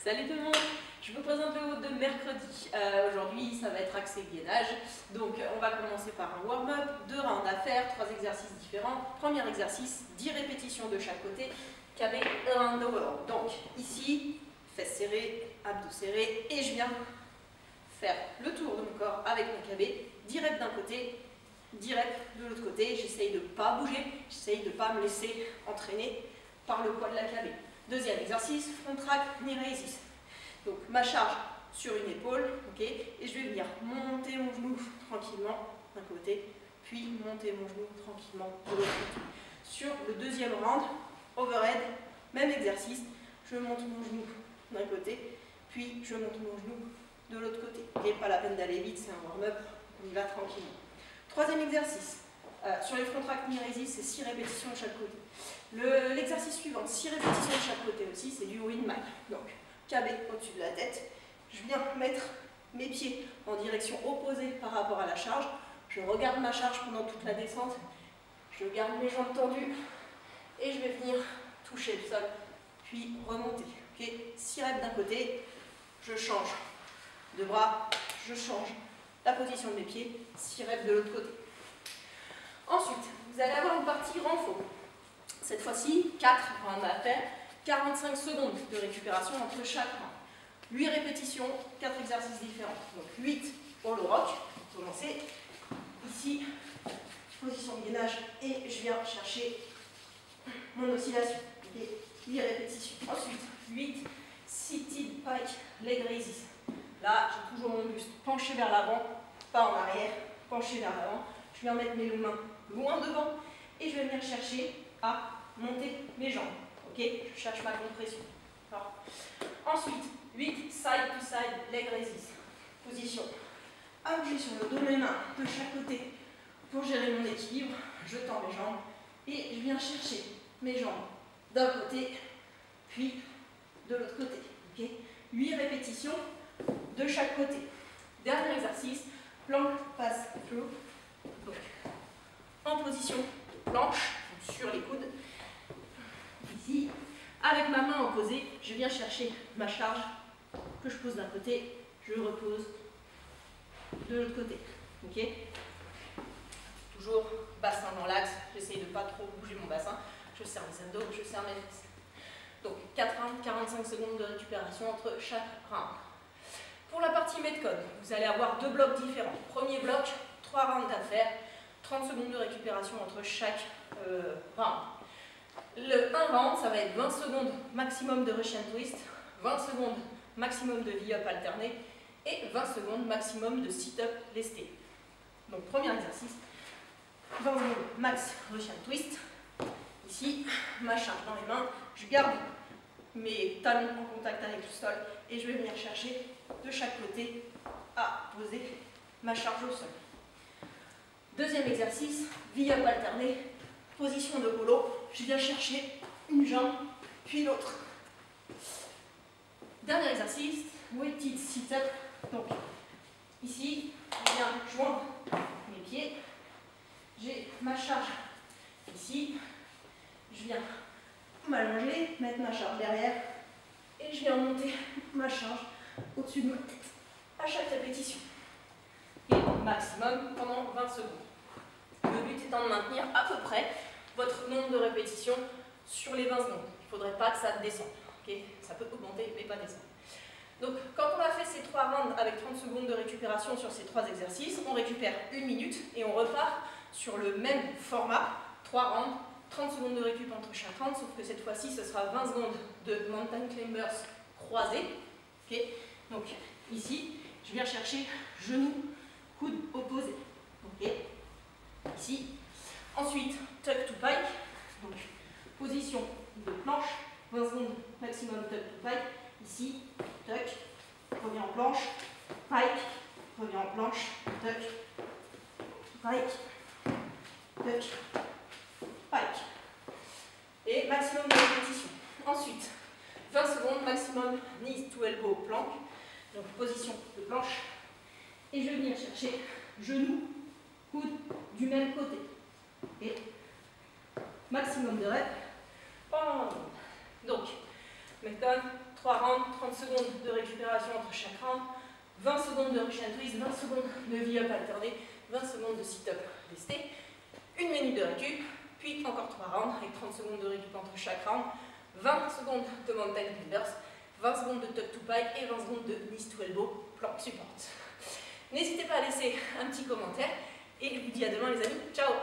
Salut tout le monde, je vous présente le haut de mercredi. Aujourd'hui, ça va être axé gainage. Donc, on va commencer par un warm-up, 2 rounds à faire, 3 exercices différents. Premier exercice, 10 répétitions de chaque côté, KB around the world. Donc, ici, fesses serrées, abdos serrés, et je viens faire le tour de mon corps avec mon KB, 10 reps d'un côté, 10 reps de l'autre côté. J'essaye de ne pas bouger, j'essaye de ne pas me laisser entraîner par le poids de la KB. Deuxième exercice, front track, knee raises. Donc ma charge sur une épaule, ok, et je vais venir monter mon genou tranquillement d'un côté, puis monter mon genou tranquillement de l'autre côté. Sur le deuxième round, overhead, même exercice, je monte mon genou d'un côté, puis je monte mon genou de l'autre côté. Et pas la peine d'aller vite, c'est un warm-up, on y va tranquillement. Troisième exercice, sur les front track knee raises, c'est 6 répétitions de chaque côté. L'exercice suivant, 6 répétitions de chaque côté aussi, c'est du windmill. Donc, KB au-dessus de la tête. Je viens mettre mes pieds en direction opposée par rapport à la charge. Je regarde ma charge pendant toute la descente. Je garde mes jambes tendues et je vais venir toucher le sol, puis remonter. Okay, 6 reps d'un côté, je change de bras, je change la position de mes pieds, 6 reps de l'autre côté. Ensuite, vous allez avoir une partie renfort. Cette fois-ci, 4 rounds à faire, 45 secondes de récupération entre chaque round. 8 répétitions, 4 exercices différents. Donc 8 pour le rock, pour commencer. Ici, position de gainage et je viens chercher mon oscillation. Okay. 8 répétitions. Ensuite, 8 seated pike leg raises. Là, j'ai toujours mon buste penché vers l'avant, pas en arrière, penché vers l'avant. Je viens mettre mes mains loin devant et je vais venir chercher à monter mes jambes. Ok, je cherche ma compression. Alors, ensuite, 8 side to side leg raises. Position allongée sur le dos de mes mains de chaque côté pour gérer mon équilibre. Je tends mes jambes et je viens chercher mes jambes d'un côté puis de l'autre côté. Okay, 8 répétitions de chaque côté. Dernier exercice, plank pass through. Donc, en position planche, sur les coudes. Ici, avec ma main opposée, je viens chercher ma charge que je pose d'un côté, je repose de l'autre côté. Ok, toujours bassin dans l'axe, j'essaye de ne pas trop bouger mon bassin, je serre mes abdos, je serre mes fesses. Donc 4 rounds, 45 secondes de récupération entre chaque round. Pour la partie Metcon, vous allez avoir 2 blocs différents. Premier bloc, 3 rounds à faire, 30 secondes de récupération entre chaque round. Le 1 round, ça va être 20 secondes maximum de Russian twist, 20 secondes maximum de V-up alterné et 20 secondes maximum de sit-up lesté. Donc premier exercice, 20 secondes max Russian twist. Ici, ma charge dans les mains, je garde mes talons en contact avec le sol et je vais venir chercher de chaque côté à poser ma charge au sol. Deuxième exercice, V-up alterné, position de polo, je viens chercher une jambe, puis l'autre. Dernier exercice, weighted sit-up. Donc, ici, je viens joindre mes pieds, j'ai ma charge ici, je viens m'allonger, mettre ma charge derrière, et je viens monter ma charge au-dessus de ma tête à chaque répétition. Et maximum pendant 20 secondes. Le but étant de maintenir à peu près votre nombre de répétitions sur les 20 secondes. Il ne faudrait pas que ça descende. Okay, ça peut augmenter, mais pas descendre. Donc, quand on a fait ces 3 rounds avec 30 secondes de récupération sur ces 3 exercices, on récupère 1 minute et on repart sur le même format, 3 rounds, 30 secondes de récup entre chaque round, sauf que cette fois-ci, ce sera 20 secondes de mountain climbers croisés. Okay, donc, ici, je viens chercher genoux, coudes opposés. Okay, ici. Ensuite, tuck to pike, donc position de planche, 20 secondes maximum tuck to pike. Ici, tuck, reviens en planche, pike, reviens en planche, tuck, pike, tuck, pike. Et maximum de répétition. Ensuite, 20 secondes maximum knees to elbow plank, donc position de planche. Et je vais venir chercher genoux, coudes du même côté. Et maximum de reps pendant 20 secondes. Donc, Metcon, 3 rounds, 30 secondes de récupération entre chaque round, 20 secondes de Russian twist, 20 secondes de V-up alterné, 20 secondes de sit-up lesté, 1 minute de récup, puis encore 3 rounds avec 30 secondes de récup entre chaque round, 20 secondes de mountain climbers, 20 secondes de tuck to pike et 20 secondes de knees to elbow, plank support. N'hésitez pas à laisser un petit commentaire et je vous dis à demain les amis, ciao!